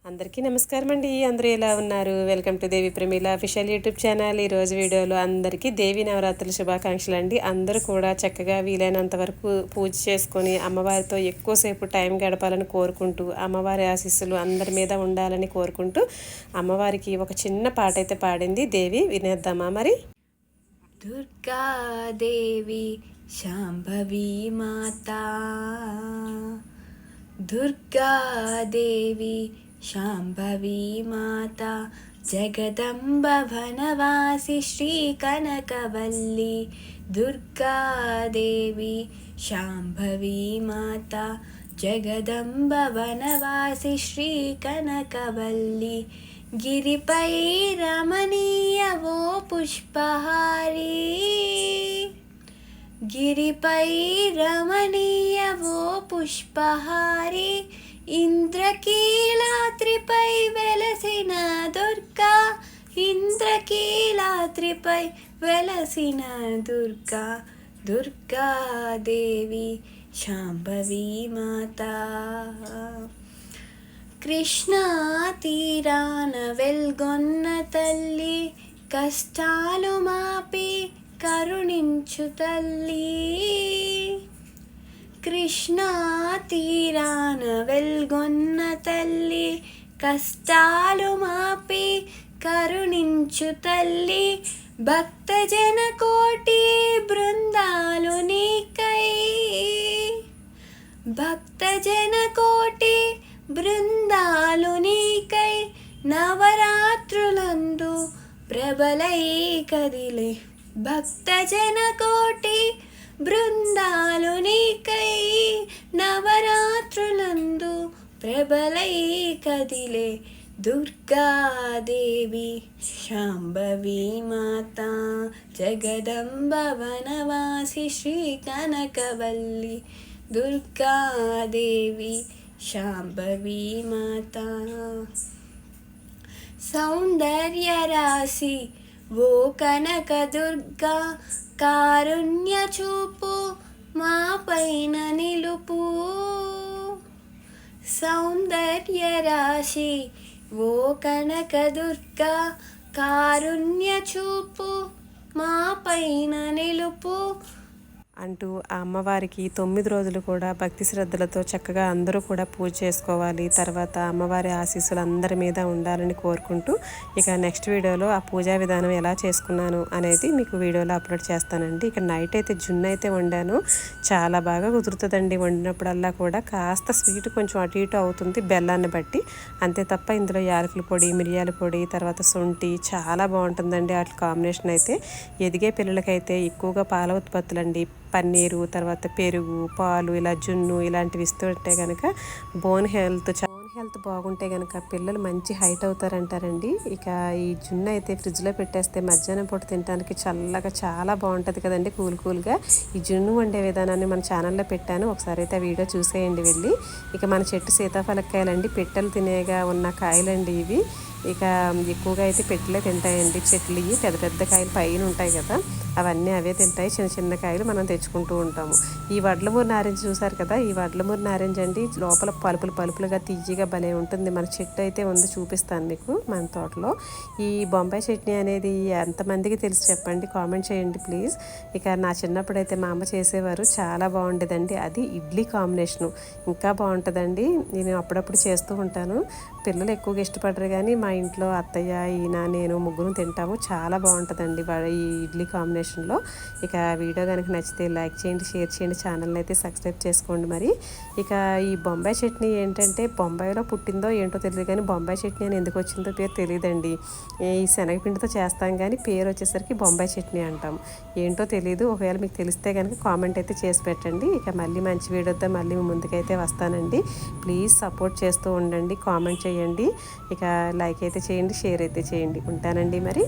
అందరికీ నమస్కారం అండి. అందరూ ఎలా ఉన్నారు? Welcome to Devi Pramila official YouTube channel. ఈరోజు వీడియోలో అందరికీ దేవి నవరాత్రుల శుభాకాంక్షలు అండి. అందరూ కూడా చక్కగా వీలైనంత వరకు పూజ చేసుకొని అమ్మవారితో ఎక్కువసేపు టైం గడపాలని కోరుకుంటూ, అమ్మవారి ఆశీస్సులు అందరి మీద ఉండాలని కోరుకుంటూ అమ్మవారికి ఒక చిన్న పాట అయితే పాడింది దేవి. వినేద్దామా మరి? దుర్గాదేవి శాంభవి మాతా, దుర్గాదేవి శాంభవి మాతా, జగదంబ వనవాసి శ్రీ కనకవల్లి. దుర్గాదేవి శాంభవి మాతా, జగదంబ వనవాసి శ్రీ కనకవల్లి. గిరిపై రమణీయవో పుష్పహారి, గిరిపై రమణీయవో పుష్పహారి, ఇంద్రకీలాద్రిపై వెలసిన దుర్గా, ఇంద్రకీలాద్రిపై వెలసిన దుర్గా. దుర్గాదేవి శాంభవి మాతా. కృష్ణా తీరాన వెల్గొన్న తల్లి, కష్టాలు మాపి కరుణించు తల్లి. కృష్ణా తీరాన వెల్గొన్న తల్లి, కష్టాలు మాపి కరుణించు తల్లి. భక్తజన కోటి బృందాలు నీకై, భక్తజన కోటి బృందాలు నీకై, నవరాత్రులందు ప్రబలై కదిలే. భక్తజన కోటి బృందాలు నీకై, నవరాత్రులందు ప్రబలై కదిలే. దుర్గాదేవి శాంభవి మాతా, జగదంబ వనవాసి శ్రీ కనకవల్లి. దుర్గాదేవి శాంభవి మాతా. సౌందర్య రాశి ఓ కనక దుర్గా, కారుణ్య చూపు మా పైన నిలుపు. సౌందర్య రాశి ఓ కనక దుర్గా, కారుణ్య చూపు మా పైన నిలుపు అంటూ ఆ అమ్మవారికి 9 రోజులు కూడా భక్తి శ్రద్ధలతో చక్కగా అందరూ కూడా పూజ చేసుకోవాలి. తర్వాత అమ్మవారి ఆశీస్సులు అందరి మీద ఉండాలని కోరుకుంటూ ఇక నెక్స్ట్ వీడియోలో ఆ పూజా విధానం ఎలా చేసుకున్నాను అనేది మీకు వీడియోలో అప్లోడ్ చేస్తానండి. ఇక నైట్ అయితే జున్ను అయితే వండాను. చాలా బాగా కుదురుతుందండి. వండినప్పుడల్లా కూడా కాస్త స్వీట్ కొంచెం అటు ఇటు అవుతుంది బెల్లాన్ని బట్టి, అంతే తప్ప ఇందులో యాలకుల పొడి, మిరియాల పొడి, తర్వాత శొంఠి చాలా బాగుంటుందండి. వాటి కాంబినేషన్ అయితే ఎదిగే పిల్లలకైతే ఎక్కువగా పాల ఉత్పత్తులండి, పన్నీరు, తర్వాత పెరుగు, పాలు, ఇలా జున్ను ఇలాంటివి ఇస్తుంటే కనుక బోన్ హెల్త్ బాగుంటే కనుక పిల్లలు మంచి హైట్ అవుతారంటారండి. ఇక ఈ జున్ను అయితే ఫ్రిడ్జ్లో పెట్టేస్తే మధ్యాహ్నం పూట తినడానికి చల్లగా చాలా బాగుంటుంది కదండి, కూల్గా. ఈ జున్ను వండే విధానాన్ని మన ఛానల్లో పెట్టాను, ఒకసారి అయితే ఆ వీడియో చూసేయండి వెళ్ళి. ఇక మన చెట్టు సీతాఫలకాయలండి, పెట్టెలు తినేగా ఉన్న కాయలండి ఇవి. ఇక ఎక్కువగా అయితే పెట్టెలే తింటాయండి చెట్లు. ఇవి పెద్ద పెద్ద కాయలు పైన ఉంటాయి కదా, అవన్నీ అవే తింటాయి. చిన్న చిన్న కాయలు మనం తెచ్చుకుంటూ ఉంటాము. ఈ వడ్లమూరి నారింజ చూసారు కదా, ఈ వడ్లమూరి నారింజ అండి లోపల పలుపులుగా తీయగా భలే ఉంటుంది. మన చెట్టు అయితే ఉంది, చూపిస్తాను మీకు మన తోటలో. ఈ బొంబాయి చట్నీ అనేది ఎంతమందికి తెలిసి చెప్పండి, కామెంట్ చేయండి ప్లీజ్. ఇక నా చిన్నప్పుడు అయితే మా అమ్మ చేసేవారు, చాలా బాగుండేదండి. అది ఇడ్లీ కాంబినేషను ఇంకా బాగుంటుందండి. నేను అప్పుడప్పుడు చేస్తూ ఉంటాను. పిల్లలు ఎక్కువగా ఇష్టపడరు కానీ మా ఇంట్లో అత్తయ్య, ఈయన, నేను ముగ్గురు తింటాము. చాలా బాగుంటుందండి ఈ ఇడ్లీ కాంబినేషన్లో. ఇక వీడియో కనుక నచ్చితే లైక్ చేయండి, షేర్ చేయండి, ఛానల్ని అయితే సబ్స్క్రైబ్ చేసుకోండి మరి. ఇక ఈ బొంబాయి చట్నీ ఏంటంటే బొంబాయిలో పుట్టిందో ఏంటో తెలియదు కానీ బొంబాయి చట్నీ అని ఎందుకు వచ్చిందో పేరు తెలియదండి. ఈ శనగపిండితో చేస్తాం కానీ పేరు వచ్చేసరికి బొంబాయి చట్నీ అంటాం. ఏంటో తెలియదు. ఒకవేళ మీకు తెలిస్తే కనుక కామెంట్ అయితే చేసి పెట్టండి. ఇక మళ్ళీ మంచి వీడియోతో మళ్ళీ ముందుకైతే వస్తానండి. ప్లీజ్ సపోర్ట్ చేస్తూ ఉండండి, కామెంట్ చేయండి, ఇక లైక్ అయితే చేయండి, షేర్ అయితే చేయండి. ఉంటానండి మరి.